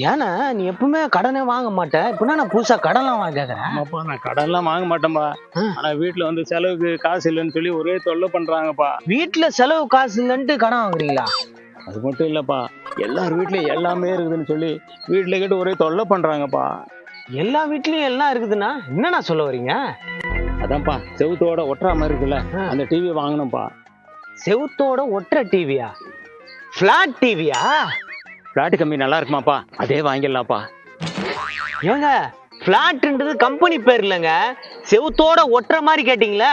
ஏன்னா நீ எப்பவுமே கடனே வாங்க மாட்ட, இப்பனா நான் புதுசா கடன்லாம் வாங்க கேக்குறேன். ஆமாப்பா, நான் கடன்லாம் வாங்க மாட்டேன்பா. ஆனா வீட்டுல வந்து செலவுக்கு காசு இல்லைன்னு சொல்லி ஒரே தொல்லை பண்றாங்கப்பா. வீட்டுல செலவு காசு இல்லைன்ட்டு கடன் வாங்குறீங்களா? அது மட்டும் இல்லப்பா, எல்லார் வீட்லயும் எல்லாமே இருக்குதுன்னு சொல்லி வீட்டுல கேட்டு ஒரே தொல்லை பண்றாங்கப்பா. எல்லா வீட்லயும் எல்லாம் இருக்குதுன்னா என்னண்ணா சொல்ல வரீங்க? அதான்ப்பா, செவுத்தோட ஒட்டுற மாதிரி இருக்குல்ல, அந்த டிவி வாங்கணும்ப்பா. செவுத்தோட ஒற்ற டிவியா? பிளாட் டிவியா? பிளாட் கம்பி நல்லா இருக்குமாப்பா, அதே வாங்கிடலாம்ப்பா. ஏங்க, பிளாட்ன்றது கம்பெனி பேர் இல்லைங்க, செவுத்தோட ஒட்டுற மாதிரி கேட்டீங்களா,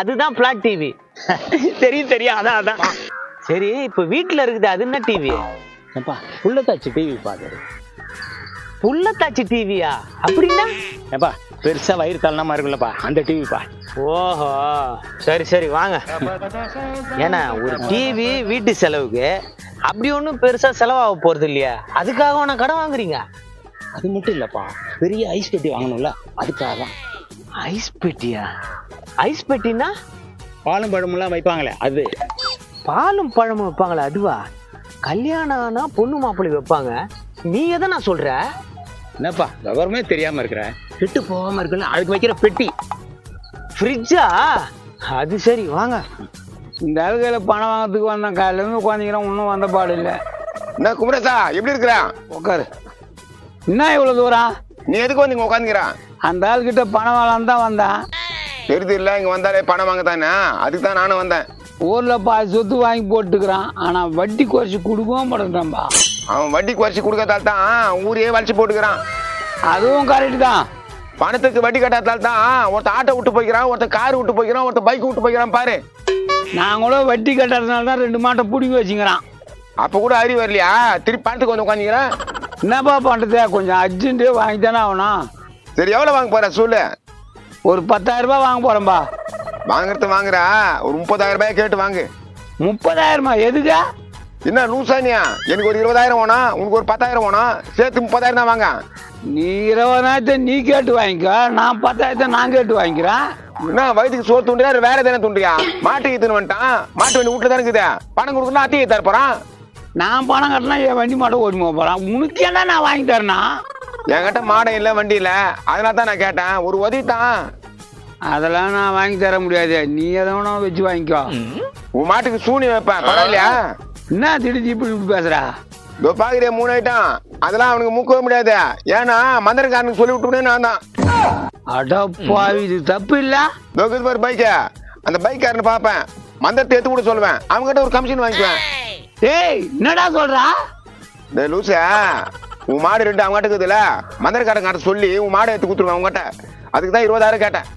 அதுதான் பிளாட் டிவி. தெரியும் தெரியும், அதான் அதான். சரி, இப்ப வீட்டுல இருக்குது அது என்ன டிவி? ஏப்பா, புள்ளத்தாச்சி டிவி பாக்குறது. புள்ளத்தாச்சி டிவியா? அப்படின்னா? ஏப்பா, பெருசா வயிறு தள்ளனாமா இருக்குல்லப்பா, அந்த டிவிப்பா. ஓஹோ, சரி சரி வாங்க. ஏன்னா ஒரு டிவி வீட்டு செலவுக்கு அப்படி ஒன்றும் பெருசா செலவாக போறது இல்லையா, அதுக்காக நான் கடன் வாங்குறீங்க? அது மட்டும் இல்லப்பா, பெரிய ஐஸ் பெட்டி வாங்கணும்ல, அதுக்காக தான். ஐஸ் பெட்டியா? ஐஸ் பெட்டினா பாலும் பழமெல்லாம் வைப்பாங்களே அது. பாலும் பழமும் வைப்பாங்களே அதுவா? கல்யாணம் ஆனா பொண்ணு மாப்பிள்ளை வைப்பாங்க, நீ எதை நான் சொல்ற? என்னப்பா விவரமே தெரியாம இருக்கிற, கெட்டு போகாம இருக்குல்ல, அதுக்கு வைக்கிற பெட்டி. ஃப்ரிட்ஜா? அது சரி வாங்க. இந்த அழுகையில பணம் வாங்கிறதுக்கு வந்தேன், காலையில இருந்து உட்காந்துக்கிறேன், ஒன்றும் வந்த பாடு இல்லை. என்ன குமரேசா, எப்படி இருக்கிறான்? உட்காரு. என்ன இவ்வளோ தூரம்? நீ எதுக்கு வந்து இங்க உட்காந்துக்கிறான்? அந்த ஆள்கிட்ட பணம் வாங்கலாம் தான் வந்தேன். தெரியுது இல்ல, இங்க வந்தாலே பணம் வாங்க தானே, அதுக்கு தான் நானும் வந்தேன். ஊர்ல பாதி சொத்து வாங்கி போட்டுக்கிறான், ஆனா வட்டி குறைச்சி கொடுக்கவும் மாட்டேன்டான்பா. அவன் வட்டி குறைச்சி கொடுக்கறதால தான் ஊரையே வலிச்சு போட்டுக்கிறான். அதுவும் கரெக்ட் தான். பணத்துக்கு வட்டி கட்டாதால தான் ஒருத்த ஆட்டோ விட்டு போய்க்கிறான், ஒருத்த கார் விட்டு போய்க்கிறான், ஒருத்த பைக் விட்டு போய்க்கிறான் பாரு. நாங்களும் வட்டி கட்டுறதுனால தான் 2 மாட்டை பிடிங்கி வச்சுக்கிறான். அப்ப கூட அறிவு வரலையா, திருப்பி பணத்துக்கு வந்து உட்காந்துக்கிறேன். என்னப்பா பண்றது, கொஞ்சம் அர்ஜென்ட்டு வாங்கி தானே ஆகணும். சரி, எவ்வளவு வாங்க போற சொல்லு. ஒரு 10,000 ரூபாய் வாங்க போறேன்பா. வாங்குறது வாங்குறா, ஒரு 30,000 ரூபாய் கேட்டு வாங்கு. 30,000? எதுக்கு? என்ன லூசானியா, எனக்கு ஒரு 20,000 வேணும், உனக்கு ஒரு 10,000 வேணும், சேர்த்து 30,000 தான் வாங்க. நீ 20,000 நீ கேட்டு வாங்கிக்க, நான் 10,000 நான் கேட்டு வாங்கிக்கிறேன். என்ன வயிற்றுக்கு சோறு துண்டியா, வேற தானே துண்டியா? மாட்டுக்கு இத்துன்னு வந்துட்டான், மாட்டு வண்டி வீட்டுல தானே இருக்குது, பணம் கொடுக்கணும் அத்தையை தரப்போறான். நான் பணம் கட்டினா என் வண்டி மாட்டை ஓடி போறான், உனக்கு என்ன நான் வாங்கி தரேன்னா? என்கிட்ட மாடம் இல்லை, வண்டி இல்லை, அதனால தான் நான் கேட்டேன், ஒரு உதவி தான். அதெல்லாம் நான் வாங்கி தர முடியாது, நீ எதை வேணா வச்சு வாங்கிக்கோ. உன் மாட்டுக்கு சூனி வைப்பேன், பரவாயில்லையா? என்ன திடீர்னு இப்படி பேசுறா? இதோ பாக்குறியா 3 ஐட்டம், அதெல்லாம் அவனுக்கு மூக்கவே முடியாது, ஏன்னா மந்திரக்காரனுக்கு சொல்லி விட்டுனே நான் தான். அடப்பா, இது தப்பு இல்ல? இதோ பாரு பைக்க, அந்த பைக்காரன்னு பார்ப்பேன், மந்திரத்தை எடுத்து கூட சொல்லுவேன், அவங்ககிட்ட ஒரு கமிஷன் வாங்கிக்குவேன். ஏய், என்னடா சொல்றா? இந்த லூச, உன் மாடு 2 அவங்ககிட்ட இருக்குதுல்ல, மந்திரக்காரன் சொல்லி உன் மாடை எடுத்து கொடுத்துருவேன் அவங்ககிட்ட, அதுக்கு தான் 20,000 கேட்டேன்.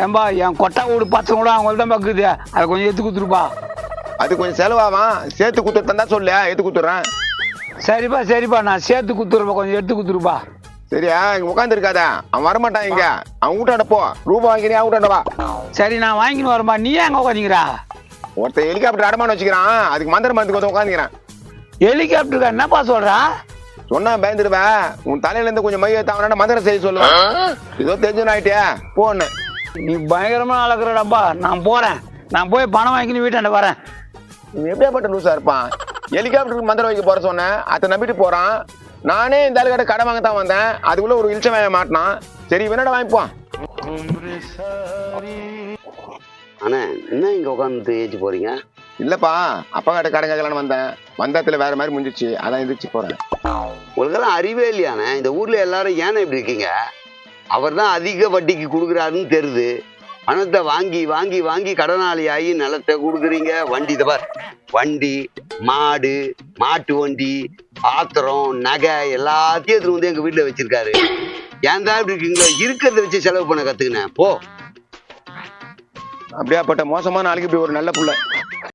ஏன்பா, என் கொட்டா வீடு பச்சை கூட அவங்கள்ட்ட தான் பக்குது, அதை கொஞ்சம் எடுத்து கொடுத்துருப்பா. அது கொஞ்சம் செலவாகும், சேர்த்து கொடுத்துட்டு தந்தா சொல்லு, எடுத்து கொடுத்துட்றேன். சரிப்பா சரிப்பா, நான் சேர்த்து கொடுத்துருப்பா, கொஞ்சம் எடுத்து கொடுத்துருப்பா. சரியா, இங்க உட்காந்து இருக்காத, அவன் வரமாட்டான், இங்க அவன் வீட்டாண்ட போ, ரூபா வாங்கினே அவன் வீட்டாண்ட வா. சரி, நான் வாங்கின்னு வரேன்பா, நீ எங்க உட்காந்துக்கிறா? ஒருத்தன் ஹெலிகாப்டர் அடமான வச்சுக்கிறான், அதுக்கு மந்திரம் வந்து உட்காந்துக்கிறேன். ஹெலிகாப்டருக்கு என்னப்பா சொல்றா? சொன்னா பயந்துடுவேன், உன் தலையில இருந்து கொஞ்சம் மைய தவறான மந்திரம் செய்ய சொல்லுவேன். ஏதோ தெரிஞ்சுன்னு ஆயிட்டியா, போன்னு. நீ பயங்கரமா அளக்குறடாப்பா, நான் போறேன், நான் போய் பணம் வாங்கின்னு வீட்டாண்ட வரேன். இவன் எப்படியாப்பட்ட லூசா இருப்பான், ஹெலிகாப்டருக்கு மந்திரம் வைக்க போற சொன்னேன், அதை நம்பிட்டு போறான். நானே இந்த ஆளுகிட்ட கடை வாங்க தான் வந்தேன், அதுக்குள்ள ஒரு இல்ச்ச வேலை மாட்டினான். சரி, இவனோட வாங்கிப்போம். அண்ணா, என்ன இங்க உட்காந்து ஏச்சு போறீங்க? இல்லப்பா, அப்பா கிட்ட கடை கேட்கலான்னு வந்தேன், வந்தத்துல வேற மாதிரி முடிஞ்சிச்சு, அதான் எந்திரிச்சு போறேன். உங்களுக்கெல்லாம் அறிவே இல்லையாண்ணே, இந்த ஊர்ல எல்லாரும் ஏன்னா இப்படி இருக்கீங்க? அவர் தான் அதிக வட்டிக்கு கொடுக்குறாருன்னு தெரியுது, பணத்தை வாங்கி வாங்கி வாங்கி கடனாளி ஆகி நிலத்தை கொடுக்குறீங்க. வண்டி தபார், வண்டி, மாடு, மாட்டு வண்டி, பாத்திரம், நகை எல்லாத்தையும் எடுத்துட்டு வந்து எங்க வீட்டுல வச்சிருக்காரு. ஏன் தான் இப்படி இருக்கீங்க? இருக்கிறத வச்சு செலவு பண்ண கத்துக்கினேன் போ. அப்படியாப்பட்ட மோசமான ஆளுக்கு இப்படி ஒரு நல்ல புள்ள.